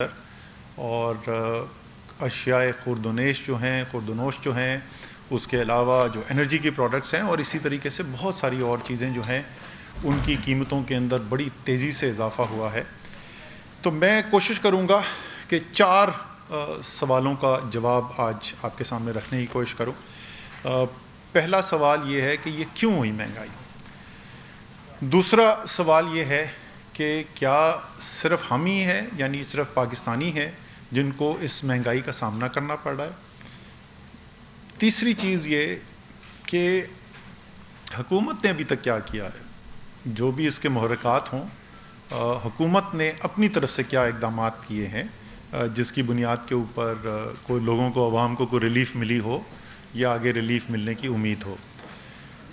اور اشیاء خوردونوش جو ہیں اس کے علاوہ جو انرجی کی پروڈکٹس ہیں اور اسی طریقے سے بہت ساری اور چیزیں جو ہیں ان کی قیمتوں کے اندر بڑی تیزی سے اضافہ ہوا ہے. تو میں کوشش کروں گا کہ 4 سوالوں کا جواب آج آپ کے سامنے رکھنے کی کوشش کروں. پہلا سوال یہ ہے کہ یہ کیوں ہوئی مہنگائی. دوسرا سوال یہ ہے کہ کیا صرف ہم ہی ہیں یعنی صرف پاکستانی ہیں جن کو اس مہنگائی کا سامنا کرنا پڑ رہا ہے. تیسری چیز یہ کہ حکومت نے ابھی تک کیا کیا ہے, جو بھی اس کے محرکات ہوں, حکومت نے اپنی طرف سے کیا اقدامات کیے ہیں جس کی بنیاد کے اوپر کوئی لوگوں کو, عوام کو کوئی ریلیف ملی ہو یا آگے ریلیف ملنے کی امید ہو.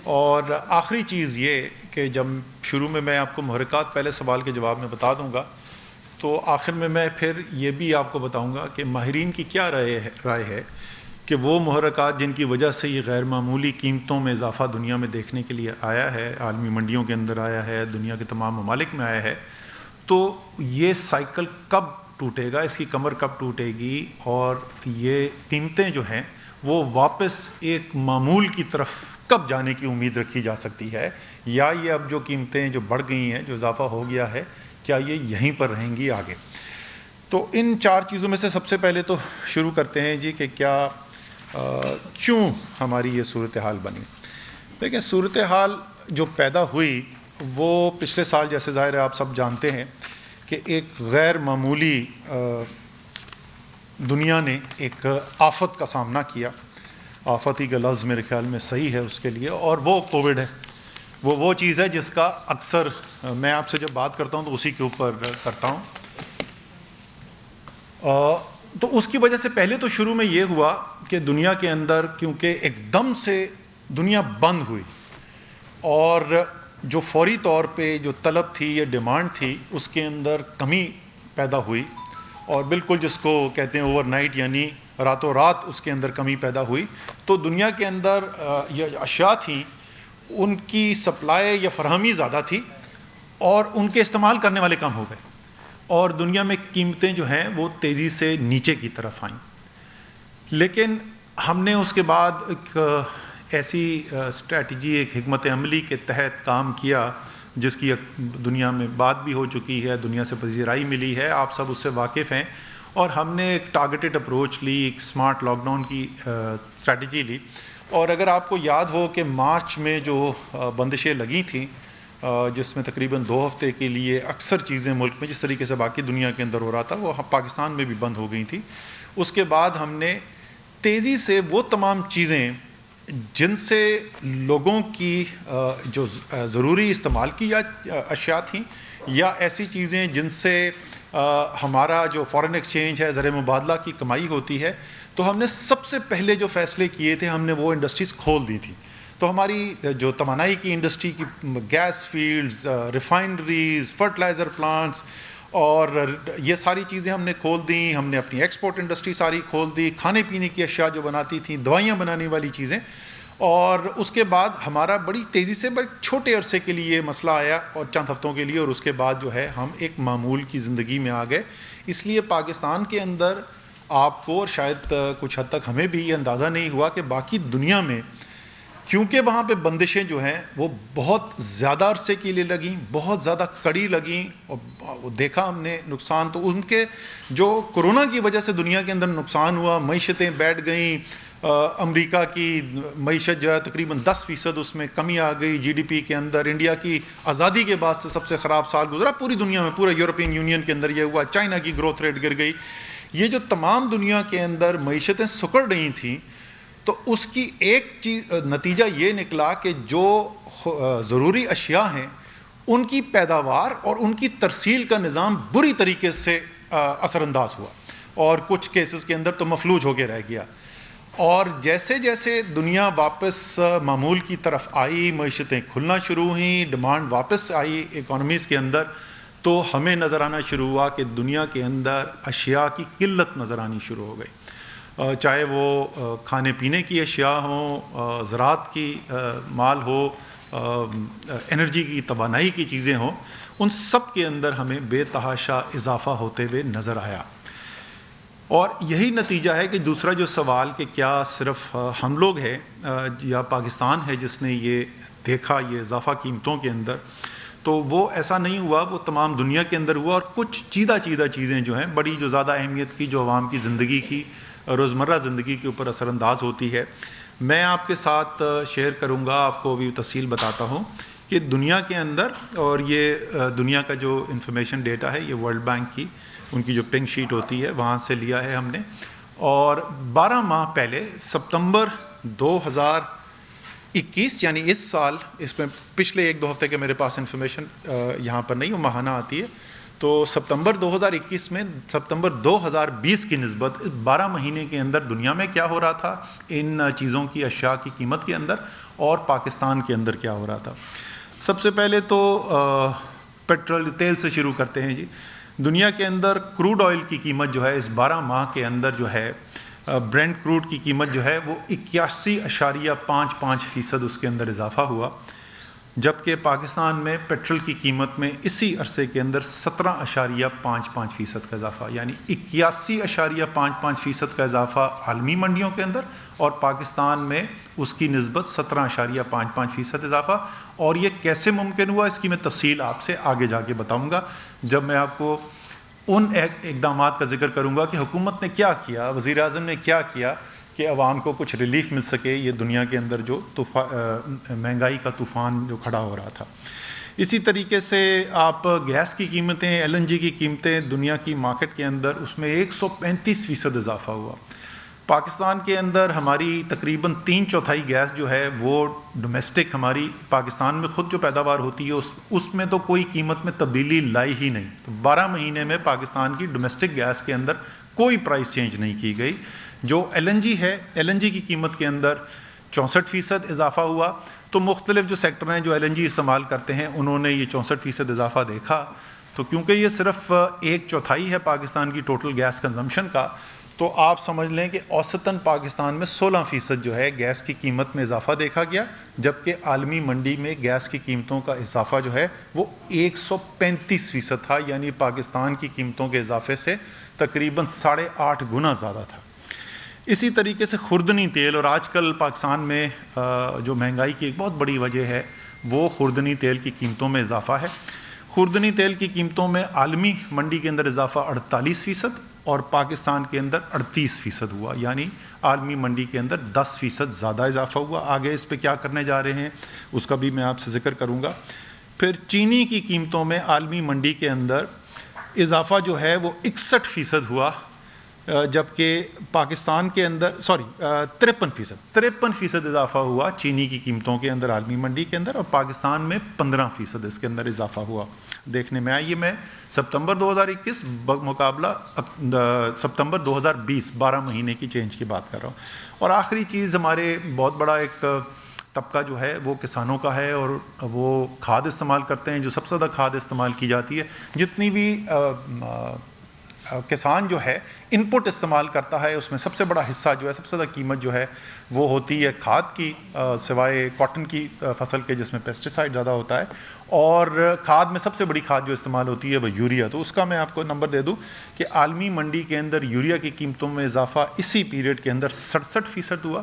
اور آخری چیز یہ کہ جب شروع میں آپ کو محرکات پہلے سوال کے جواب میں بتا دوں گا, تو آخر میں پھر یہ بھی آپ کو بتاؤں گا کہ ماہرین کی کیا رائے ہے کہ وہ محرکات جن کی وجہ سے یہ غیر معمولی قیمتوں میں اضافہ دنیا میں دیکھنے کے لیے آیا ہے, عالمی منڈیوں کے اندر آیا ہے, دنیا کے تمام ممالک میں آیا ہے, تو یہ سائیکل کب ٹوٹے گا, اس کی کمر کب ٹوٹے گی اور یہ قیمتیں جو ہیں وہ واپس ایک معمول کی طرف کب جانے کی امید رکھی جا سکتی ہے, یا یہ اب جو قیمتیں جو بڑھ گئی ہیں, جو اضافہ ہو گیا ہے, کیا یہ یہیں پر رہیں گی آگے. تو ان 4 چیزوں میں سے سب سے پہلے تو شروع کرتے ہیں جی کہ کیوں ہماری یہ صورتحال بنی. دیکھیں, صورتحال جو پیدا ہوئی وہ پچھلے سال, جیسے ظاہر ہے آپ سب جانتے ہیں کہ ایک غیر معمولی دنیا نے ایک آفت کا سامنا کیا. آفت ہی کا لفظ میرے خیال میں صحیح ہے اس کے لیے, اور وہ کووڈ ہے. وہ چیز ہے جس کا اکثر میں آپ سے جب بات کرتا ہوں تو اسی کے اوپر کرتا ہوں. تو اس کی وجہ سے پہلے تو شروع میں یہ ہوا کہ دنیا کے اندر کیونکہ ایک دم سے دنیا بند ہوئی اور جو فوری طور پہ جو طلب تھی یا ڈیمانڈ تھی اس کے اندر کمی پیدا ہوئی, اور بالکل جس کو کہتے ہیں اوور نائٹ یعنی راتوں رات اس کے اندر کمی پیدا ہوئی. تو دنیا کے اندر یہ اشیاء تھیں ان کی سپلائی یا فراہمی زیادہ تھی اور ان کے استعمال کرنے والے کم ہو گئے, اور دنیا میں قیمتیں جو ہیں وہ تیزی سے نیچے کی طرف آئیں. لیکن ہم نے اس کے بعد ایک ایسی اسٹریٹجی, ایک حکمت عملی کے تحت کام کیا جس کی دنیا میں بات بھی ہو چکی ہے, دنیا سے پذیرائی ملی ہے, آپ سب اس سے واقف ہیں. اور ہم نے ایک ٹارگیٹڈ اپروچ لی, ایک سمارٹ لاک ڈاؤن کی اسٹریٹجی لی. اور اگر آپ کو یاد ہو کہ مارچ میں جو بندشیں لگی تھیں جس میں تقریباً 2 ہفتے کے لیے اکثر چیزیں ملک میں جس طریقے سے باقی دنیا کے اندر ہو رہا تھا وہ پاکستان میں بھی بند ہو گئی تھی. اس کے بعد ہم نے تیزی سے وہ تمام چیزیں جن سے لوگوں کی جو ضروری استعمال کی اشیاء تھیں یا ایسی چیزیں جن سے ہمارا جو فارن ایکسچینج ہے, زر مبادلہ کی کمائی ہوتی ہے, تو ہم نے سب سے پہلے جو فیصلے کیے تھے ہم نے وہ انڈسٹریز کھول دی تھی. تو ہماری جو توانائی کی انڈسٹری کی gas fields, refineries, fertiliser plants اور یہ ساری چیزیں ہم نے کھول دیں. ہم نے اپنی ایکسپورٹ انڈسٹری ساری کھول دی, کھانے پینے کی اشیاء جو بناتی تھیں, دوائیاں بنانے والی چیزیں. اور اس کے بعد ہمارا بڑی تیزی سے بڑے چھوٹے عرصے کے لیے مسئلہ آیا اور چند ہفتوں کے لیے, اور اس کے بعد جو ہے ہم ایک معمول کی زندگی میں آ گئے. اس لیے پاکستان کے اندر آپ کو اور شاید کچھ حد تک ہمیں بھی یہ اندازہ نہیں ہوا کہ باقی دنیا میں کیونکہ وہاں پہ بندشیں جو ہیں وہ بہت زیادہ عرصے کے لیے لگیں, بہت زیادہ کڑی لگیں, اور دیکھا ہم نے نقصان. تو ان کے جو کورونا کی وجہ سے دنیا کے اندر نقصان ہوا, معیشتیں بیٹھ گئیں. امریکہ کی معیشت جو ہے تقریباً 10% اس میں کمی آ گئی جی ڈی پی کے اندر. انڈیا کی آزادی کے بعد سے سب سے خراب سال گزرا پوری دنیا میں, پورے یورپین یونین کے اندر یہ ہوا. چائنا کی گروتھ ریٹ گر گئی. یہ جو تمام دنیا کے اندر معیشتیں سکڑ رہی تھیں, تو اس کی ایک چیز نتیجہ یہ نکلا کہ جو ضروری اشیاء ہیں ان کی پیداوار اور ان کی ترسیل کا نظام بری طریقے سے اثر انداز ہوا, اور کچھ کیسز کے اندر تو مفلوج ہو کے رہ گیا. اور جیسے جیسے دنیا واپس معمول کی طرف آئی, معیشتیں کھلنا شروع ہوئیں, ڈیمانڈ واپس آئی اکانومیز کے اندر, تو ہمیں نظر آنا شروع ہوا کہ دنیا کے اندر اشیاء کی قلت نظر آنی شروع ہو گئی. چاہے وہ کھانے پینے کی اشیاء ہوں, زراعت کی مال ہو, انرجی کی توانائی کی چیزیں ہوں, ان سب کے اندر ہمیں بے تحاشا اضافہ ہوتے ہوئے نظر آیا. اور یہی نتیجہ ہے کہ دوسرا جو سوال کہ کیا صرف ہم لوگ ہیں یا پاکستان ہے جس نے یہ دیکھا یہ اضافہ قیمتوں کے اندر، تو وہ ایسا نہیں ہوا، وہ تمام دنیا کے اندر ہوا، اور کچھ چیدہ چیزیں جو ہیں بڑی جو زیادہ اہمیت کی جو عوام کی زندگی کی روزمرہ زندگی کے اوپر اثر انداز ہوتی ہے، میں آپ کے ساتھ شیئر کروں گا، آپ کو بھی تفصیل بتاتا ہوں کہ دنیا کے اندر، اور یہ دنیا کا جو انفارمیشن ڈیٹا ہے یہ ورلڈ بینک کی ان کی جو پنک شیٹ ہوتی ہے وہاں سے لیا ہے ہم نے، اور 12 ماہ پہلے ستمبر 2021 یعنی اس سال، اس میں پچھلے 1-2 ہفتے کے میرے پاس انفارمیشن یہاں پر نہیں، وہ ماہانہ آتی ہے، تو ستمبر 2021 میں ستمبر 2020 کی نسبت 12 مہینے کے اندر دنیا میں کیا ہو رہا تھا ان چیزوں کی اشیاء کی قیمت کے اندر، اور پاکستان کے اندر کیا ہو رہا تھا۔ سب سے پہلے تو پیٹرول تیل سے شروع کرتے ہیں جی۔ دنیا کے اندر کروڈ آئل کی قیمت جو ہے اس 12 ماہ کے اندر جو ہے برینٹ کروڈ کی قیمت جو ہے وہ 81.55% اس کے اندر اضافہ ہوا، جبکہ پاکستان میں پیٹرول کی قیمت میں اسی عرصے کے اندر 17.55% کا اضافہ، یعنی 81.55% کا اضافہ عالمی منڈیوں کے اندر، اور پاکستان میں اس کی نسبت 17.55% اضافہ۔ اور یہ کیسے ممکن ہوا اس کی میں تفصیل آپ سے آگے جا کے بتاؤں گا جب میں آپ کو ان اقدامات کا ذکر کروں گا کہ حکومت نے کیا کیا، وزیر اعظم نے کیا کیا کہ عوام کو کچھ ریلیف مل سکے یہ دنیا کے اندر جو مہنگائی کا طوفان جو کھڑا ہو رہا تھا۔ اسی طریقے سے آپ گیس کی قیمتیں، LNG کی قیمتیں دنیا کی مارکیٹ کے اندر اس میں 135% اضافہ ہوا۔ پاکستان کے اندر ہماری تقریباً 3/4 گیس جو ہے وہ ڈومیسٹک ہماری پاکستان میں خود جو پیداوار ہوتی ہے اس میں تو کوئی قیمت میں تبدیلی لائی ہی نہیں، تو 12 مہینے میں پاکستان کی ڈومیسٹک گیس کے اندر کوئی پرائس چینج نہیں کی گئی۔ جو LNG ہے، LNG کی قیمت کے اندر 64% اضافہ ہوا، تو مختلف جو سیکٹر ہیں جو LNG استعمال کرتے ہیں انہوں نے یہ 64% اضافہ دیکھا، تو کیونکہ یہ صرف 1/4 ہے پاکستان کی ٹوٹل گیس کنزمپشن کا، تو آپ سمجھ لیں کہ اوسطاً پاکستان میں 16% جو ہے گیس کی قیمت میں اضافہ دیکھا گیا، جبکہ عالمی منڈی میں گیس کی قیمتوں کا اضافہ جو ہے وہ 135% تھا، یعنی پاکستان کی قیمتوں کے اضافے سے تقریباً 8.5 گنا زیادہ تھا۔ اسی طریقے سے خوردنی تیل، اور آج کل پاکستان میں جو مہنگائی کی ایک بہت بڑی وجہ ہے وہ خوردنی تیل کی قیمتوں میں اضافہ ہے۔ خوردنی تیل کی قیمتوں میں عالمی منڈی کے اندر اضافہ 48% اور پاکستان کے اندر 38% ہوا، یعنی عالمی منڈی کے اندر 10% زیادہ اضافہ ہوا۔ آگے اس پہ کیا کرنے جا رہے ہیں اس کا بھی میں آپ سے ذکر کروں گا۔ پھر چینی کی قیمتوں میں عالمی منڈی کے اندر اضافہ جو ہے وہ 61% ہوا، جبکہ پاکستان کے اندر 53% اضافہ ہوا چینی کی قیمتوں کے اندر عالمی منڈی کے اندر، اور پاکستان میں 15% اس کے اندر اضافہ ہوا دیکھنے میں آئی۔ یہ میں ستمبر 2021 مقابلہ ستمبر 2020 12 مہینے کی چینج کی بات کر رہا ہوں۔ اور آخری چیز، ہمارے بہت بڑا ایک طبقہ جو ہے وہ کسانوں کا ہے، اور وہ کھاد استعمال کرتے ہیں، جو سب سے زیادہ کھاد استعمال کی جاتی ہے، جتنی بھی کسان جو ہے ان پٹ استعمال کرتا ہے اس میں سب سے بڑا حصہ جو ہے، سب سے زیادہ قیمت جو ہے وہ ہوتی ہے کھاد کی، سوائے کاٹن کی فصل کے جس میں پیسٹیسائڈ زیادہ ہوتا ہے، اور کھاد میں سب سے بڑی کھاد جو استعمال ہوتی ہے وہ یوریا۔ تو اس کا میں آپ کو نمبر دے دوں کہ عالمی منڈی کے اندر یوریا کی قیمتوں میں اضافہ اسی پیریڈ کے اندر 67% ہوا،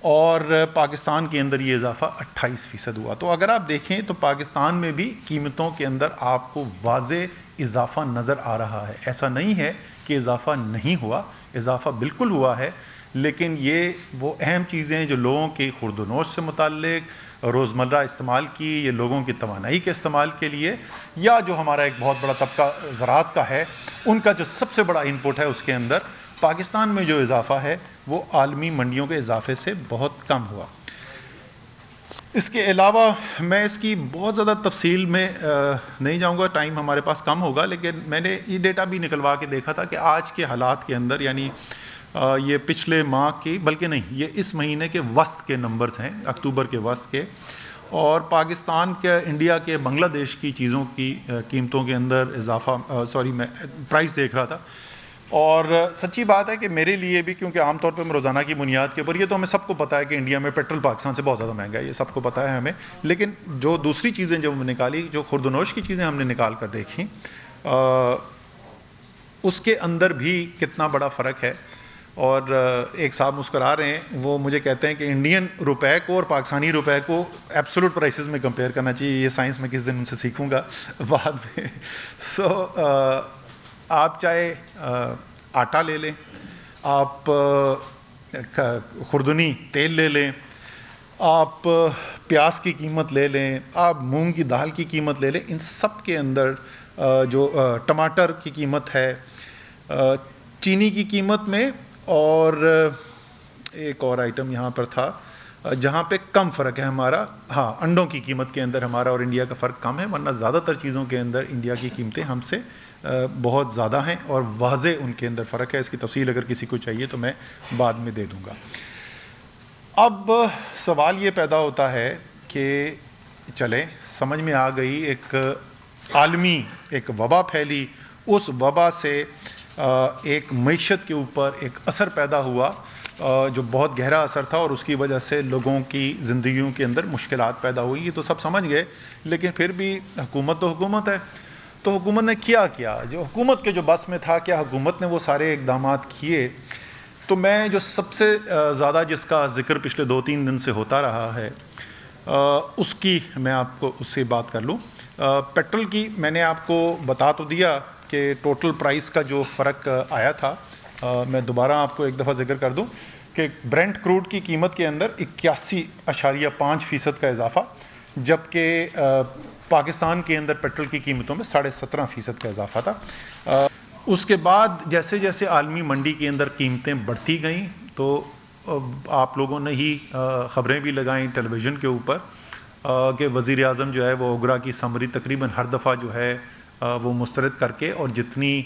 اور پاکستان کے اندر یہ اضافہ 28% ہوا۔ تو اگر آپ دیکھیں تو پاکستان میں بھی قیمتوں کے اندر آپ کو واضح اضافہ نظر آ رہا ہے۔ ایسا نہیں ہے کہ اضافہ نہیں ہوا، اضافہ بالکل ہوا ہے، لیکن یہ وہ اہم چیزیں جو لوگوں کی خورد و نوش سے متعلق، روزمرہ استعمال کی، یہ لوگوں کی توانائی کے استعمال کے لیے، یا جو ہمارا ایک بہت بڑا طبقہ زراعت کا ہے، ان کا جو سب سے بڑا ان پٹ ہے اس کے اندر پاکستان میں جو اضافہ ہے وہ عالمی منڈیوں کے اضافے سے بہت کم ہوا۔ اس کے علاوہ میں اس کی بہت زیادہ تفصیل میں نہیں جاؤں گا، ٹائم ہمارے پاس کم ہوگا، لیکن میں نے یہ ڈیٹا بھی نکلوا کے دیکھا تھا کہ آج کے حالات کے اندر، یعنی یہ پچھلے ماہ کی، بلکہ نہیں، یہ اس مہینے کے وسط کے نمبرز ہیں، اکتوبر کے وسط کے، اور پاکستان کے، انڈیا کے، بنگلہ دیش کی چیزوں کی قیمتوں کے اندر اضافہ، میں پرائس دیکھ رہا تھا، اور سچی بات ہے کہ میرے لیے بھی، کیونکہ عام طور پہ میں روزانہ کی بنیاد کے اوپر، یہ تو ہمیں سب کو پتہ ہے کہ انڈیا میں پیٹرول پاکستان سے بہت زیادہ مہنگا ہے، یہ سب کو پتہ ہے ہمیں، لیکن جو دوسری چیزیں جو نکالی، جو خورد و نوش کی چیزیں ہم نے نکال کر دیکھیں، اس کے اندر بھی کتنا بڑا فرق ہے. اور ایک صاحب مسکرا رہے ہیں, وہ مجھے کہتے ہیں کہ انڈین روپے کو اور پاکستانی روپے کو ایبسولوٹ پرائسز میں کمپیئر کرنا چاہیے. یہ سائنس میں کس دن ان سے سیکھوں گا بعد میں. سو آپ چاہے آٹا لے لیں, آپ خوردنی تیل لے لیں, آپ پیاز کی قیمت لے لیں, آپ مونگ کی دال کی قیمت لے لیں, ان سب کے اندر جو ٹماٹر کی قیمت ہے, چینی کی قیمت میں, اور ایک اور آئٹم یہاں پر تھا جہاں پہ کم فرق ہے ہمارا, ہاں انڈوں کی قیمت کے اندر ہمارا اور انڈیا کا فرق کم ہے, ورنہ زیادہ تر چیزوں کے اندر انڈیا کی قیمتیں ہم سے بہت زیادہ ہیں اور واضح ان کے اندر فرق ہے. اس کی تفصیل اگر کسی کو چاہیے تو میں بعد میں دے دوں گا. اب سوال یہ پیدا ہوتا ہے کہ چلیں سمجھ میں آ گئی, ایک عالمی ایک وبا پھیلی, اس وبا سے ایک معیشت کے اوپر ایک اثر پیدا ہوا جو بہت گہرا اثر تھا, اور اس کی وجہ سے لوگوں کی زندگیوں کے اندر مشکلات پیدا ہوئی. یہ تو سب سمجھ گئے, لیکن پھر بھی حکومت تو حکومت ہے. تو حکومت نے کیا جو حکومت کے جو بس میں تھا, کیا حکومت نے وہ سارے اقدامات کیے؟ تو میں جو سب سے زیادہ جس کا ذکر پچھلے 2-3 دن سے ہوتا رہا ہے اس کی میں آپ کو اس سے بات کر لوں. پیٹرول کی میں نے آپ کو بتا تو دیا کہ ٹوٹل پرائس کا جو فرق آیا تھا. میں دوبارہ آپ کو ایک دفعہ ذکر کر دوں کہ برینٹ کروڈ کی قیمت کے اندر 81.5% کا اضافہ, جبکہ پاکستان کے اندر پیٹرول کی قیمتوں میں 17.5% کا اضافہ تھا. اس کے بعد جیسے جیسے عالمی منڈی کے اندر قیمتیں بڑھتی گئیں تو آپ لوگوں نے ہی خبریں بھی لگائیں ٹیلی ویژن کے اوپر کہ وزیر اعظم جو ہے وہ اوگرا کی سمری تقریباً ہر دفعہ جو ہے وہ مسترد کر کے, اور جتنی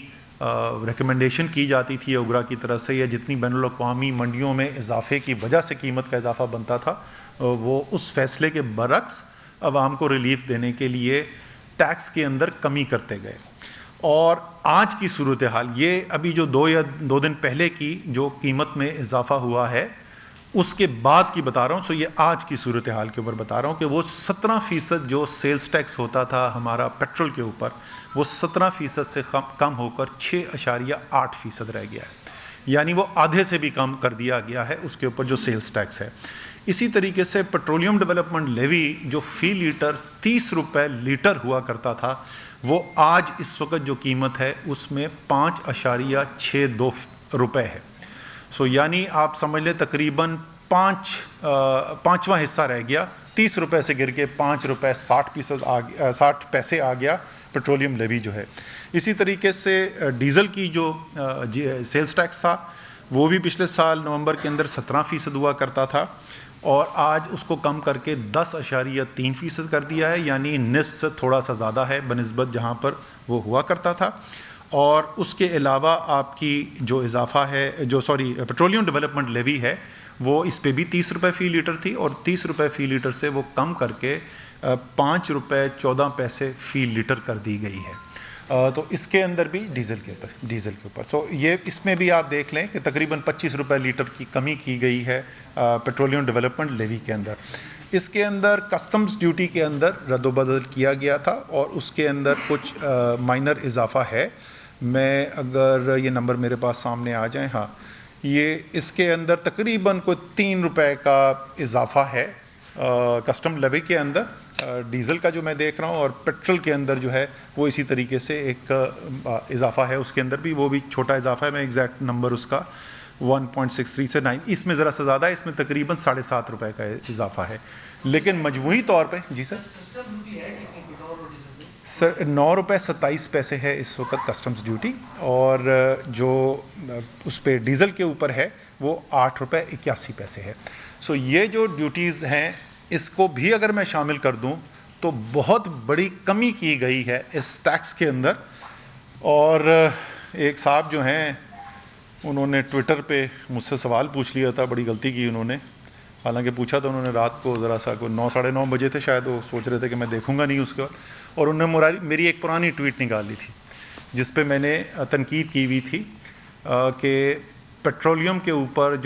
ریکمنڈیشن کی جاتی تھی اوگرا کی طرف سے, یا جتنی بین الاقوامی منڈیوں میں اضافے کی وجہ سے قیمت کا اضافہ بنتا تھا, وہ اس فیصلے کے برعکس عوام کو ریلیف دینے کے لیے ٹیکس کے اندر کمی کرتے گئے. اور آج کی صورتحال, یہ ابھی جو 2 دن پہلے کی جو قیمت میں اضافہ ہوا ہے اس کے بعد کی بتا رہا ہوں. سو یہ آج کی صورتحال کے اوپر بتا رہا ہوں کہ وہ 17% جو سیلز ٹیکس ہوتا تھا ہمارا پیٹرول کے اوپر, وہ 17% سے کم ہو کر 6.8% رہ گیا ہے. یعنی وہ آدھے سے بھی کم کر دیا گیا ہے اس کے اوپر جو سیلز ٹیکس ہے. اسی طریقے سے پیٹرولیم ڈیولپمنٹ لیوی جو فی لیٹر 30 روپے لیٹر ہوا کرتا تھا, وہ آج اس وقت جو قیمت ہے اس میں 5.62 روپے ہے. سو یعنی آپ سمجھ لیں تقریباً پانچواں حصہ رہ گیا, 30 روپے سے گر کے 5 روپے 60 پیسے آ گیا پیٹرولیم لیوی جو ہے. اسی طریقے سے ڈیزل کی جو سیلز ٹیکس تھا وہ بھی پچھلے سال نومبر کے اندر 17% ہوا کرتا تھا, اور آج اس کو کم کر کے 10.3% کر دیا ہے, یعنی نصف سے تھوڑا سا زیادہ ہے بنسبت جہاں پر وہ ہوا کرتا تھا. اور اس کے علاوہ آپ کی جو اضافہ ہے پیٹرولیم ڈیولپمنٹ لیوی ہے وہ اس پہ بھی 30 روپے فی لیٹر تھی, اور 30 روپے فی لیٹر سے وہ کم کر کے 5 روپے 14 پیسے فی لیٹر کر دی گئی ہے. تو اس کے اندر بھی ڈیزل کے اوپر تو یہ اس میں بھی آپ دیکھ لیں کہ تقریباً 25 روپے لیٹر کی کمی کی گئی ہے پیٹرولیم ڈیولپمنٹ لیوی کے اندر. اس کے اندر کسٹمز ڈیوٹی کے اندر رد و بدل کیا گیا تھا, اور اس کے اندر کچھ مائنر اضافہ ہے. میں اگر یہ نمبر میرے پاس سامنے آ جائیں, ہاں یہ اس کے اندر تقریباً کوئی 3 روپے کا اضافہ ہے کسٹم لیوی کے اندر ڈیزل کا جو میں دیکھ رہا ہوں, اور پیٹرول کے اندر جو ہے وہ اسی طریقے سے ایک اضافہ ہے اس کے اندر بھی, وہ بھی چھوٹا اضافہ ہے. میں ایگزیکٹ نمبر اس کا 1.63 سے 9, اس میں ذرا سا زیادہ ہے, اس میں تقریباً 7.5 روپے کا اضافہ ہے. لیکن مجموعی طور پہ جی سر 9 روپے 27 پیسے ہے اس وقت کسٹمز ڈیوٹی, اور جو اس پہ ڈیزل کے اوپر ہے وہ 8 روپے 81 پیسے ہے. سو یہ جو ڈیوٹیز ہیں اس کو بھی اگر میں شامل کر دوں تو بہت بڑی کمی کی گئی ہے اس ٹیکس کے اندر. اور ایک صاحب جو ہیں انہوں نے ٹویٹر پہ مجھ سے سوال پوچھ لیا تھا, بڑی غلطی کی انہوں نے, حالانکہ پوچھا تو انہوں نے رات کو ذرا سا کو 9 ساڑھے 9 بجے تھے شاید, وہ سوچ رہے تھے کہ میں دیکھوں گا نہیں اس کے بعد, اور انہوں نے میری ایک پرانی ٹویٹ نکال لی تھی جس پہ میں نے تنقید کی ہوئی تھی کہ پیٹرول کے اوپر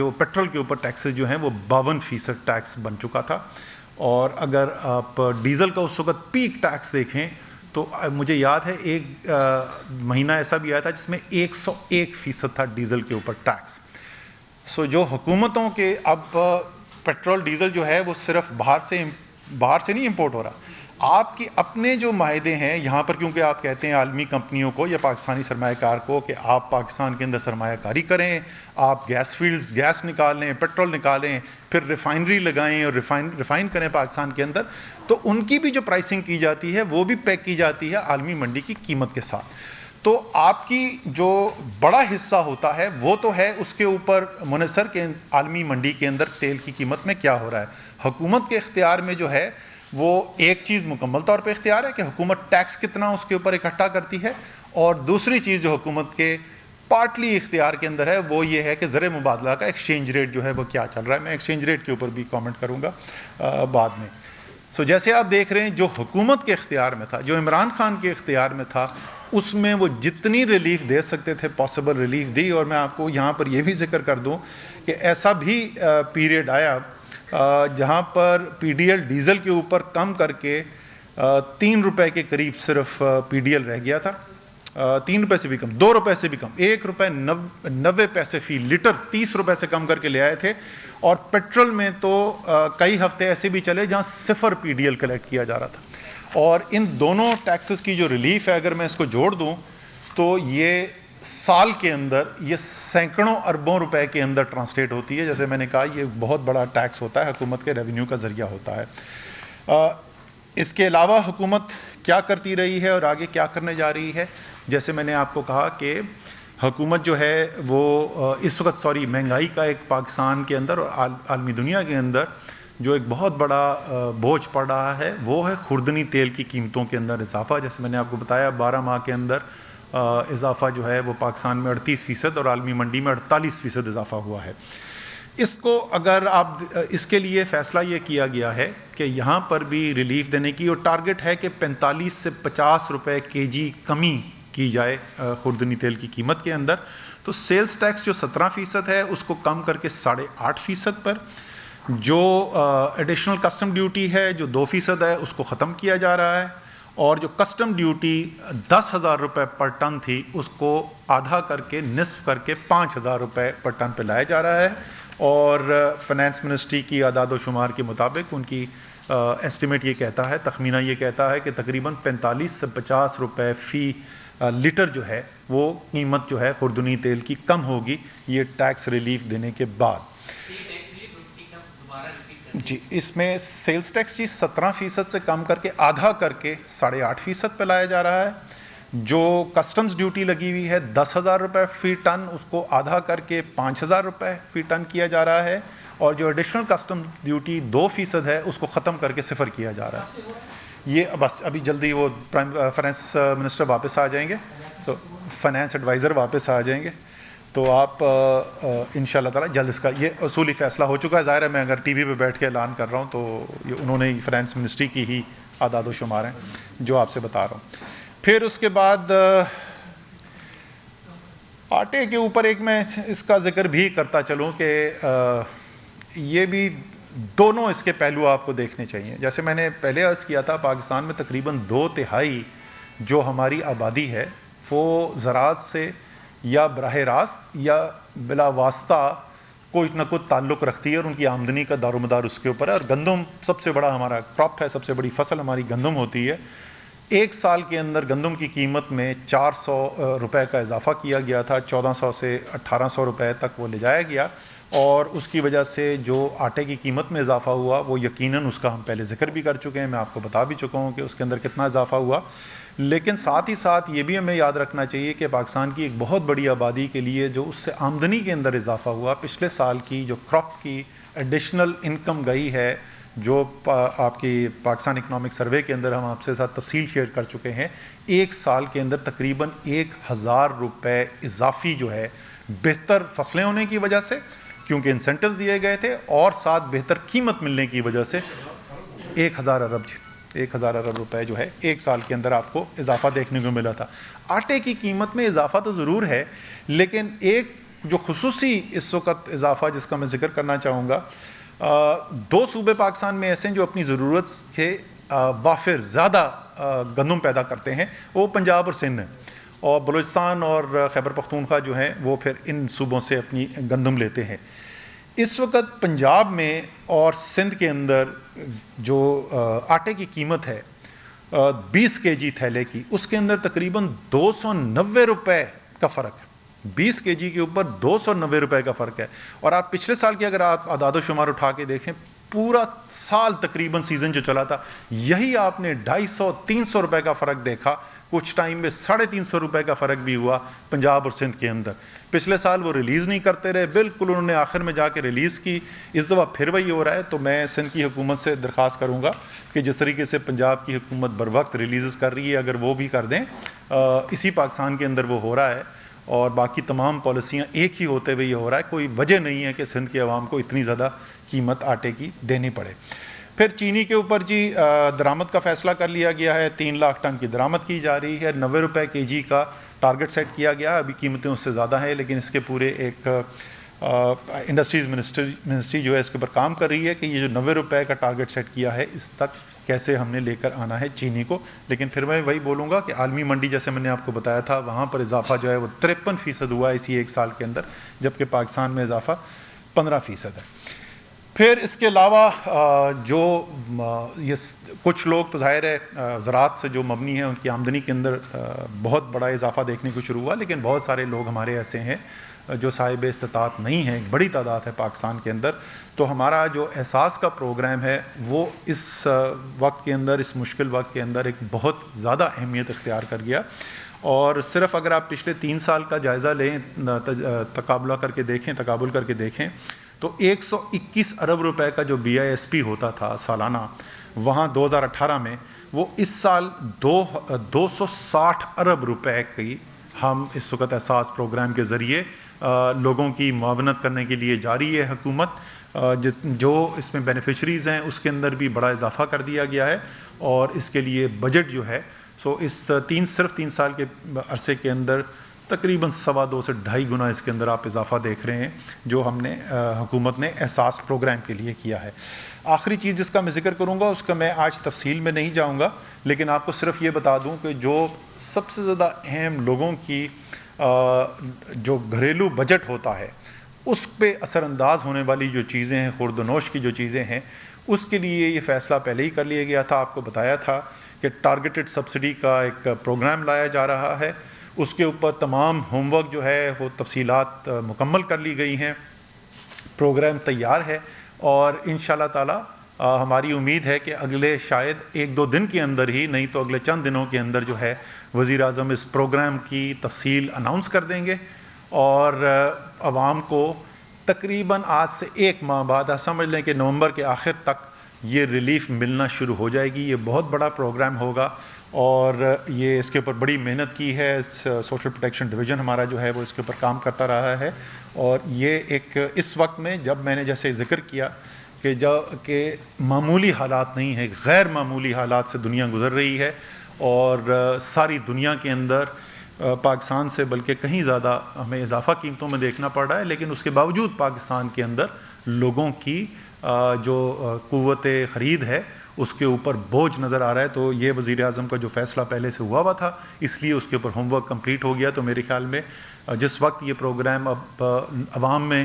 ٹیکسز جو ہیں وہ 52% ٹیکس بن چکا تھا, اور اگر آپ ڈیزل کا اس وقت پیک ٹیکس دیکھیں تو مجھے یاد ہے ایک مہینہ ایسا بھی آیا تھا جس میں 101% تھا ڈیزل کے اوپر ٹیکس. سو جو حکومتوں کے اب پیٹرول ڈیزل جو ہے وہ صرف باہر سے نہیں امپورٹ ہو رہا, آپ کے اپنے جو معاہدے ہیں یہاں پر, کیونکہ آپ کہتے ہیں عالمی کمپنیوں کو یا پاکستانی سرمایہ کار کو کہ آپ پاکستان کے اندر سرمایہ کاری کریں, آپ گیس فیلڈز گیس نکالیں, پیٹرول نکالیں, پھر ریفائنری لگائیں اور ریفائن کریں پاکستان کے اندر, تو ان کی بھی جو پرائسنگ کی جاتی ہے وہ بھی پیک کی جاتی ہے عالمی منڈی کی قیمت کے ساتھ. تو آپ کی جو بڑا حصہ ہوتا ہے وہ تو ہے اس کے اوپر منحصر کہ عالمی منڈی کے اندر تیل کی قیمت میں کیا ہو رہا ہے. حکومت کے اختیار میں جو ہے وہ ایک چیز مکمل طور پہ اختیار ہے کہ حکومت ٹیکس کتنا اس کے اوپر اکٹھا کرتی ہے, اور دوسری چیز جو حکومت کے پارٹلی اختیار کے اندر ہے وہ یہ ہے کہ زر مبادلہ کا ایکسچینج ریٹ جو ہے وہ کیا چل رہا ہے. میں ایکسچینج ریٹ کے اوپر بھی کامنٹ کروں گا بعد میں. سو جیسے آپ دیکھ رہے ہیں جو حکومت کے اختیار میں تھا, جو عمران خان کے اختیار میں تھا, اس میں وہ جتنی ریلیف دے سکتے تھے پاسبل ریلیف دی. اور میں آپ کو یہاں پر یہ بھی ذکر کر دوں کہ ایسا بھی پیریڈ آیا جہاں پر پی ڈی ایل ڈیزل کے اوپر کم کر کے 3 روپے کے قریب صرف پی ڈی ایل رہ گیا تھا, 3 روپے سے بھی کم, 2 روپے سے بھی کم, 1 روپے 90 پیسے فی لیٹر 30 روپے سے کم کر کے لے آئے تھے. اور پیٹرول میں تو کئی ہفتے ایسے بھی چلے جہاں 0 پی ڈی ایل کلیکٹ کیا جا رہا تھا. اور ان دونوں ٹیکسز کی جو ریلیف ہے اگر میں اس کو جوڑ دوں تو یہ سال کے اندر یہ سینکڑوں اربوں روپے کے اندر ٹرانسلیٹ ہوتی ہے. جیسے میں نے کہا یہ بہت بڑا ٹیکس ہوتا ہے, حکومت کے ریونیو کا ذریعہ ہوتا ہے. اس کے علاوہ حکومت کیا کرتی رہی ہے اور آگے کیا کرنے جا رہی ہے, جیسے میں نے آپ کو کہا کہ حکومت جو ہے وہ اس وقت مہنگائی کا ایک پاکستان کے اندر اور عالمی دنیا کے اندر جو ایک بہت بڑا بوجھ پڑ رہا ہے وہ ہے خوردنی تیل کی قیمتوں کے اندر اضافہ. جیسے میں نے آپ کو بتایا 12 ماہ کے اندر اضافہ جو ہے وہ پاکستان میں 38% اور عالمی منڈی میں 48% اضافہ ہوا ہے. اس کو اگر آپ اس کے لیے فیصلہ یہ کیا گیا ہے کہ یہاں پر بھی ریلیف دینے کی, اور ٹارگٹ ہے کہ 45 سے 50 روپے کے جی کمی کی جائے خوردنی تیل کی قیمت کے اندر. تو سیلز ٹیکس جو 17% ہے اس کو کم کر کے 8.5% پر, جو ایڈیشنل کسٹم ڈیوٹی ہے جو 2% ہے اس کو ختم کیا جا رہا ہے, اور جو کسٹم ڈیوٹی 10,000 روپے پر ٹن تھی اس کو آدھا کر کے نصف کر کے 5,000 روپے پر ٹن پہ لایا جا رہا ہے. اور فائنانس منسٹری کی اعداد و شمار کے مطابق ان کی ایسٹیمیٹ یہ کہتا ہے, تخمینہ یہ کہتا ہے کہ تقریباً 45 سے 50 روپے فی لیٹر جو ہے وہ قیمت جو ہے خوردنی تیل کی کم ہوگی یہ ٹیکس ریلیف دینے کے بعد. جی اس میں سیلز ٹیکس 17% سے کم کر کے آدھا کر کے 8.5% پہ لایا جا رہا ہے. جو کسٹمز ڈیوٹی لگی ہوئی ہے 10,000 روپے فی ٹن اس کو آدھا کر کے 5,000 روپے فی ٹن کیا جا رہا ہے, اور جو ایڈیشنل کسٹم ڈیوٹی 2% ہے اس کو ختم کر کے 0 کیا جا رہا ہے. یہ بس ابھی جلدی وہ فائنانس منسٹر واپس آ جائیں گے, تو فائنانس ایڈوائزر واپس آ جائیں گے, تو آپ انشاءاللہ تعالی جلد اس کا یہ اصولی فیصلہ ہو چکا ہے. ظاہر ہے میں اگر ٹی وی پہ بیٹھ کے اعلان کر رہا ہوں تو یہ انہوں نے فائنانس منسٹری کی ہی اعداد و شمار ہیں جو آپ سے بتا رہا ہوں. پھر اس کے بعد آٹے کے اوپر ایک میں اس کا ذکر بھی کرتا چلوں کہ یہ بھی دونوں اس کے پہلو آپ کو دیکھنے چاہیے. جیسے میں نے پہلے عرض کیا تھا پاکستان میں تقریباً 2/3 جو ہماری آبادی ہے وہ زراعت سے یا براہ راست یا بلا واسطہ کوئی نہ کوئی تعلق رکھتی ہے, اور ان کی آمدنی کا دار و مدار اس کے اوپر ہے. اور گندم سب سے بڑا ہمارا کراپ ہے, سب سے بڑی فصل ہماری گندم ہوتی ہے. ایک سال کے اندر گندم کی قیمت میں 400 روپے کا اضافہ کیا گیا تھا, 1400 سے 1800 روپے تک وہ لے جایا گیا, اور اس کی وجہ سے جو آٹے کی قیمت میں اضافہ ہوا وہ یقیناً اس کا ہم پہلے ذکر بھی کر چکے ہیں, میں آپ کو بتا بھی چکا ہوں کہ اس کے اندر کتنا اضافہ ہوا. لیکن ساتھ ہی ساتھ یہ بھی ہمیں یاد رکھنا چاہیے کہ پاکستان کی ایک بہت بڑی آبادی کے لیے جو اس سے آمدنی کے اندر اضافہ ہوا, پچھلے سال کی جو کراپ کی ایڈیشنل انکم گئی ہے جو آپ کی پاکستان اکنامک سروے کے اندر ہم آپ سے ساتھ تفصیل شیئر کر چکے ہیں, ایک سال کے اندر تقریباً 1,000 روپے اضافی جو ہے بہتر فصلیں ہونے کی وجہ سے, کیونکہ انسینٹیوز دیے گئے تھے, اور ساتھ بہتر قیمت ملنے کی وجہ سے 1,000 ارب روپے جو ہے ایک سال کے اندر آپ کو اضافہ دیکھنے کو ملا تھا. آٹے کی قیمت میں اضافہ تو ضرور ہے, لیکن ایک جو خصوصی اس وقت اضافہ جس کا میں ذکر کرنا چاہوں گا, 2 صوبے پاکستان میں ایسے ہیں جو اپنی ضرورت سے وافر زیادہ گندم پیدا کرتے ہیں وہ پنجاب اور سندھ ہیں، اور بلوچستان اور خیبر پختونخوا جو ہیں وہ پھر ان صوبوں سے اپنی گندم لیتے ہیں۔ اس وقت پنجاب میں اور سندھ کے اندر جو آٹے کی قیمت ہے 20 kg تھیلے کی، اس کے اندر تقریباً 290 روپے کا فرق ہے۔ 20 kg کے اوپر 290 روپے کا فرق ہے، اور آپ پچھلے سال کی اگر آپ اعداد و شمار اٹھا کے دیکھیں، پورا سال تقریباً سیزن جو چلا تھا یہی آپ نے 250-300 روپے کا فرق دیکھا، کچھ ٹائم میں 350 روپے کا فرق بھی ہوا پنجاب اور سندھ کے اندر۔ پچھلے سال وہ ریلیز نہیں کرتے رہے، بالکل انہوں نے آخر میں جا کے ریلیز کی، اس دفعہ پھر وہی ہو رہا ہے۔ تو میں سندھ کی حکومت سے درخواست کروں گا کہ جس طریقے سے پنجاب کی حکومت بر وقت ریلیزز کر رہی ہے، اگر وہ بھی کر دیں، اسی پاکستان کے اندر وہ ہو رہا ہے، اور باقی تمام پالیسیاں ایک ہی ہوتے ہوئے یہ ہو رہا ہے، کوئی وجہ نہیں ہے کہ سندھ کے عوام کو اتنی زیادہ قیمت آٹے کی دینی پڑے۔ پھر چینی کے اوپر جی درآمد کا فیصلہ کر لیا گیا ہے، 3 لاکھ ٹن کی درآمد کی جا رہی ہے، 90 روپے kg کا ٹارگٹ سیٹ کیا گیا، ابھی قیمتیں اس سے زیادہ ہیں، لیکن اس کے پورے ایک انڈسٹریز منسٹری جو ہے اس کے اوپر کام کر رہی ہے کہ یہ جو 90 روپے کا ٹارگٹ سیٹ کیا ہے اس تک کیسے ہم نے لے کر آنا ہے چینی کو۔ لیکن پھر میں وہی بولوں گا کہ عالمی منڈی جیسے میں نے آپ کو بتایا تھا، وہاں پر اضافہ جو ہے وہ 53% ہوا اسی ایک سال کے اندر، جبکہ پاکستان میں اضافہ 15% ہے۔ پھر اس کے علاوہ جو یہ کچھ لوگ تو ظاہر ہے زراعت سے جو مبنی ہیں ان کی آمدنی کے اندر بہت بڑا اضافہ دیکھنے کو شروع ہوا، لیکن بہت سارے لوگ ہمارے ایسے ہیں جو صاحب استطاعت نہیں ہیں، ایک بڑی تعداد ہے پاکستان کے اندر۔ تو ہمارا جو احساس کا پروگرام ہے وہ اس وقت کے اندر، اس مشکل وقت کے اندر ایک بہت زیادہ اہمیت اختیار کر گیا، اور صرف اگر آپ پچھلے 3 سال کا جائزہ لیں، تقابل کر کے دیکھیں تو 121 ارب روپے کا جو BISP ہوتا تھا سالانہ وہاں 2018 میں، وہ اس سال 260 ارب روپے کی ہم اس وقت احساس پروگرام کے ذریعے لوگوں کی معاونت کرنے کے لیے جاری ہے حکومت۔ جو اس میں بینیفیشریز ہیں اس کے اندر بھی بڑا اضافہ کر دیا گیا ہے، اور اس کے لیے بجٹ جو ہے سو اس صرف 3 سال کے عرصے کے اندر تقریباً 2.25 سے 2.5 گنا اس کے اندر آپ اضافہ دیکھ رہے ہیں جو ہم نے حکومت نے احساس پروگرام کے لیے کیا ہے۔ آخری چیز جس کا میں ذکر کروں گا اس کا میں آج تفصیل میں نہیں جاؤں گا، لیکن آپ کو صرف یہ بتا دوں کہ جو سب سے زیادہ اہم لوگوں کی جو گھریلو بجٹ ہوتا ہے اس پہ اثر انداز ہونے والی جو چیزیں ہیں، خورد و نوش کی جو چیزیں ہیں، اس کے لیے یہ فیصلہ پہلے ہی کر لیا گیا تھا۔ آپ کو بتایا تھا کہ ٹارگیٹڈ سبسڈی کا ایک پروگرام لایا جا رہا ہے، اس کے اوپر تمام ہوم ورک جو ہے وہ تفصیلات مکمل کر لی گئی ہیں، پروگرام تیار ہے، اور انشاءاللہ تعالی ہماری امید ہے کہ اگلے شاید 1-2 دن کے اندر ہی، نہیں تو اگلے چند دنوں کے اندر جو ہے وزیر اعظم اس پروگرام کی تفصیل اناؤنس کر دیں گے، اور عوام کو تقریباً آج سے 1 ماہ بعد، سمجھ لیں کہ نومبر کے آخر تک یہ ریلیف ملنا شروع ہو جائے گی۔ یہ بہت بڑا پروگرام ہوگا، اور یہ اس کے اوپر بڑی محنت کی ہے، سوشل پروٹیکشن ڈویژن ہمارا جو ہے وہ اس کے اوپر کام کرتا رہا ہے، اور یہ ایک اس وقت میں جب میں نے جیسے ذکر کیا کہ معمولی حالات نہیں ہیں، غیر معمولی حالات سے دنیا گزر رہی ہے، اور ساری دنیا کے اندر پاکستان سے بلکہ کہیں زیادہ ہمیں اضافہ قیمتوں میں دیکھنا پڑ رہا ہے، لیکن اس کے باوجود پاکستان کے اندر لوگوں کی جو قوت خرید ہے اس کے اوپر بوجھ نظر آ رہا ہے۔ تو یہ وزیر اعظم کا جو فیصلہ پہلے سے ہوا تھا، اس لیے اس کے اوپر ہوم ورک کمپلیٹ ہو گیا۔ تو میرے خیال میں جس وقت یہ پروگرام اب عوام میں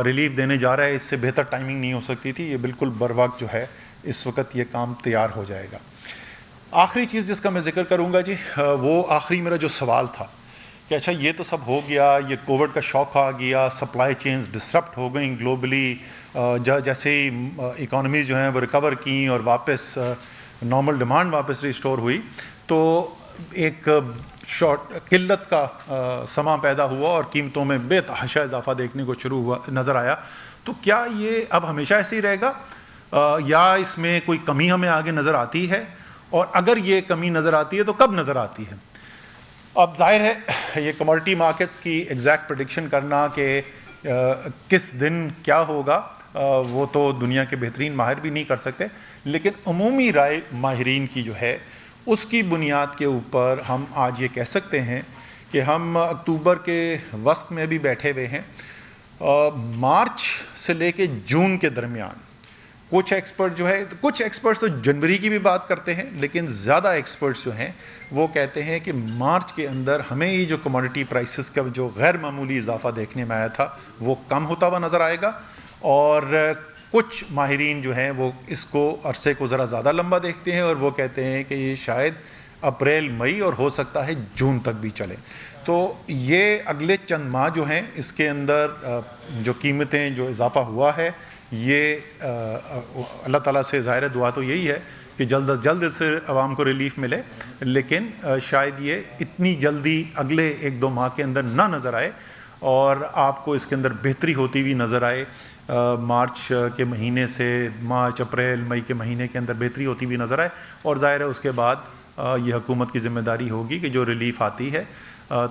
ریلیف دینے جا رہا ہے، اس سے بہتر ٹائمنگ نہیں ہو سکتی تھی، یہ بالکل بر وقت جو ہے اس وقت یہ کام تیار ہو جائے گا۔ آخری چیز جس کا میں ذکر کروں گا جی، وہ آخری میرا جو سوال تھا کہ اچھا یہ تو سب ہو گیا، یہ کووڈ کا شوق آ گیا، سپلائی چینز ڈسرپٹ ہو گئیں گلوبلی، جیسے ہی اکانومیز جو ہیں وہ ریکور کیں اور واپس نارمل ڈیمانڈ واپس ریسٹور ہوئی، تو ایک قلت کا سما پیدا ہوا اور قیمتوں میں بے تحاشا اضافہ دیکھنے کو شروع ہوا نظر آیا۔ تو کیا یہ اب ہمیشہ ایسے ہی رہے گا، یا اس میں کوئی کمی ہمیں آگے نظر آتی ہے، اور اگر یہ کمی نظر آتی ہے تو کب نظر آتی ہے؟ اب ظاہر ہے یہ کموڈٹی مارکیٹس کی ایگزیکٹ پریڈکشن کرنا کہ کس دن کیا ہوگا، وہ تو دنیا کے بہترین ماہر بھی نہیں کر سکتے، لیکن عمومی رائے ماہرین کی جو ہے اس کی بنیاد کے اوپر ہم آج یہ کہہ سکتے ہیں کہ ہم اکتوبر کے وسط میں بھی بیٹھے ہوئے ہیں، مارچ سے لے کے جون کے درمیان کچھ ایکسپرٹ جو ہے، کچھ ایکسپرٹس تو جنوری کی بھی بات کرتے ہیں، لیکن زیادہ ایکسپرٹس جو ہیں وہ کہتے ہیں کہ مارچ کے اندر ہمیں یہ جو کموڈٹی پرائسز کا جو غیر معمولی اضافہ دیکھنے میں آیا تھا وہ کم ہوتا ہوا نظر آئے گا، اور کچھ ماہرین جو ہیں وہ اس کو عرصے کو ذرا زیادہ لمبا دیکھتے ہیں، اور وہ کہتے ہیں کہ یہ شاید اپریل مئی اور ہو سکتا ہے جون تک بھی چلے۔ تو یہ اگلے چند ماہ جو ہیں اس کے اندر جو قیمتیں جو اضافہ ہوا ہے، یہ اللہ تعالیٰ سے ظاہر دعا تو یہی ہے کہ جلد از جلد اس سے عوام کو ریلیف ملے، لیکن شاید یہ اتنی جلدی اگلے 1-2 ماہ کے اندر نہ نظر آئے، اور آپ کو اس کے اندر بہتری ہوتی ہوئی نظر آئے۔ مارچ کے مہینے سے مارچ اپریل مئی کے مہینے کے اندر بہتری ہوتی ہوئی نظر آئے، اور ظاہر ہے اس کے بعد یہ حکومت کی ذمہ داری ہوگی کہ جو ریلیف آتی ہے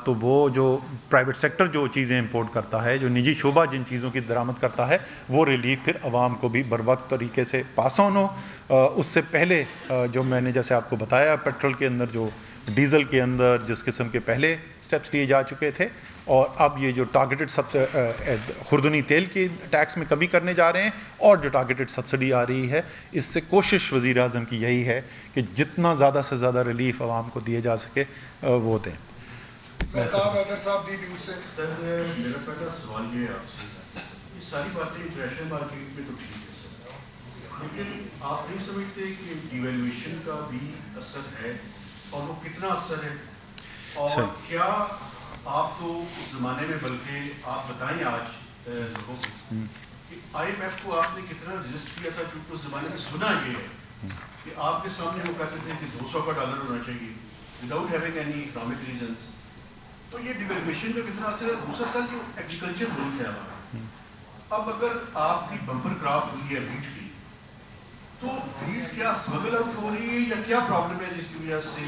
تو وہ جو پرائیویٹ سیکٹر جو چیزیں امپورٹ کرتا ہے، جو نجی شعبہ جن چیزوں کی درآمد کرتا ہے، وہ ریلیف پھر عوام کو بھی بروقت طریقے سے پاس آن ہو۔ اس سے پہلے جو میں نے جیسے آپ کو بتایا پیٹرول کے اندر، جو ڈیزل کے اندر جس قسم کے پہلے سٹیپس لیے جا چکے تھے، اور اب یہ جو ٹارگیٹڈ خوردنی تیل کی ٹیکس میں کمی کرنے جا رہے ہیں، اور جو ٹارگیٹڈ سبسڈی آ رہی ہے، اس سے کوشش وزیر اعظم کی یہی ہے کہ جتنا زیادہ سے زیادہ ریلیف عوام کو دیے جا سکے وہ دیں۔ سر میرا پہلا سوال یہ ہے آپ سے، یہ ساری باتیں انٹرنیشنل مارکیٹ میں تو ٹھیک ہے سر، لیکن آپ نہیں سمجھتے کہ ڈیویلویشن کا بھی اثر ہے، اور وہ کتنا اثر ہے، اور کیا آپ تو اس زمانے میں، بلکہ آپ بتائیں آج لوگوں کو کہ آئی ایم ایف کو آپ نے کتنا رجسٹ کیا تھا، کیونکہ اس زمانے میں سنا یہ ہے کہ آپ کے سامنے وہ کہتے تھے کہ $200 ہونا چاہیے without having any economic reasons. تو یہ ڈیویلویشن کا کتنا اثر ہے؟ دوسرا سر جو ایگریکلچر ملک ہے ہمارا، اب اگر آپ کی بمپر کراپ ہوئی ہے ویٹ کی، تو ویٹ کیا اسمگل آؤٹ ہو رہی ہے یا کیا پرابلم ہے جس کی وجہ سے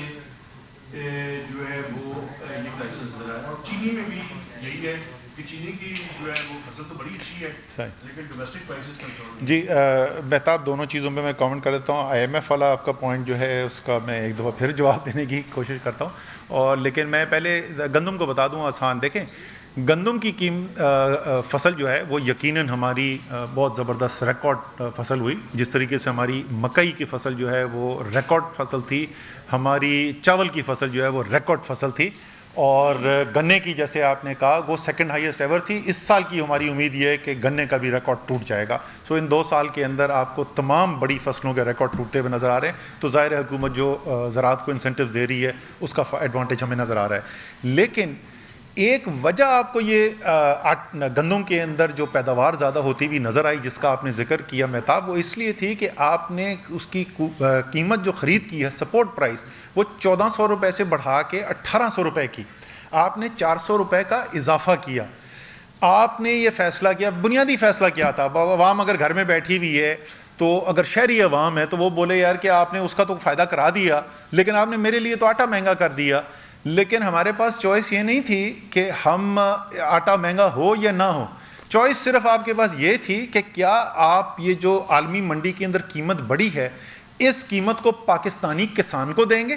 جو ہے وہ یہ کرائسس نظر آیا؟ اور چینی میں بھی یہی ہے کہ چینی کی جو ہے وہ فصل تو بڑی اچھی ہے، لیکن ڈومیسٹک پرائسز کنٹرول۔ جی مہتاب، دونوں چیزوں پہ میں کامنٹ کر دیتا ہوں۔ آئی ایم ایف والا آپ کا پوائنٹ جو ہے اس کا میں ایک دفعہ پھر جواب دینے کی کوشش کرتا ہوں، اور لیکن میں پہلے گندم کو بتا دوں آسان۔ دیکھیں، گندم کی فصل جو ہے وہ یقیناً ہماری بہت زبردست ریکارڈ فصل ہوئی، جس طریقے سے ہماری مکئی کی فصل جو ہے وہ ریکارڈ فصل تھی، ہماری چاول کی فصل جو ہے وہ ریکارڈ فصل تھی، اور گنے کی جیسے آپ نے کہا وہ سیکنڈ ہائیسٹ ایور تھی۔ اس سال کی ہماری امید یہ ہے کہ گنے کا بھی ریکارڈ ٹوٹ جائے گا۔ سو ان 2 سال کے اندر آپ کو تمام بڑی فصلوں کے ریکارڈ ٹوٹتے ہوئے نظر آ رہے ہیں، تو ظاہر حکومت جو زراعت کو انسینٹیو دے رہی ہے اس کا ایڈوانٹیج ہمیں نظر آ رہا ہے۔ لیکن ایک وجہ آپ کو یہ گندم کے اندر جو پیداوار زیادہ ہوتی ہوئی نظر آئی جس کا آپ نے ذکر کیا مہتاب، وہ اس لیے تھی کہ آپ نے اس کی قیمت جو خرید کی ہے، سپورٹ پرائس، وہ 1400 روپے سے بڑھا کے 1800 روپے کی، آپ نے 400 روپے کا اضافہ کیا۔ آپ نے یہ فیصلہ کیا، بنیادی فیصلہ کیا تھا، عوام اگر گھر میں بیٹھی ہوئی ہے تو اگر شہری عوام ہے تو وہ بولے یار کہ آپ نے اس کا تو فائدہ کرا دیا، لیکن آپ نے میرے لیے تو آٹا مہنگا کر دیا۔ لیکن ہمارے پاس چوائس یہ نہیں تھی کہ ہم آٹا مہنگا ہو یا نہ ہو، چوائس صرف آپ کے پاس یہ تھی کہ کیا آپ یہ جو عالمی منڈی کے اندر قیمت بڑھی ہے، اس قیمت کو پاکستانی کسان کو دیں گے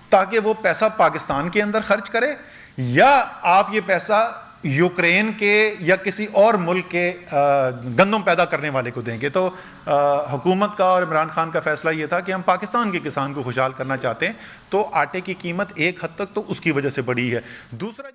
تاکہ وہ پیسہ پاکستان کے اندر خرچ کرے، یا آپ یہ پیسہ یوکرین کے یا کسی اور ملک کے گندم پیدا کرنے والے کو دیں گے۔ تو حکومت کا اور عمران خان کا فیصلہ یہ تھا کہ ہم پاکستان کے کسان کو خوشحال کرنا چاہتے ہیں، تو آٹے کی قیمت ایک حد تک تو اس کی وجہ سے بڑھی ہے۔ دوسرا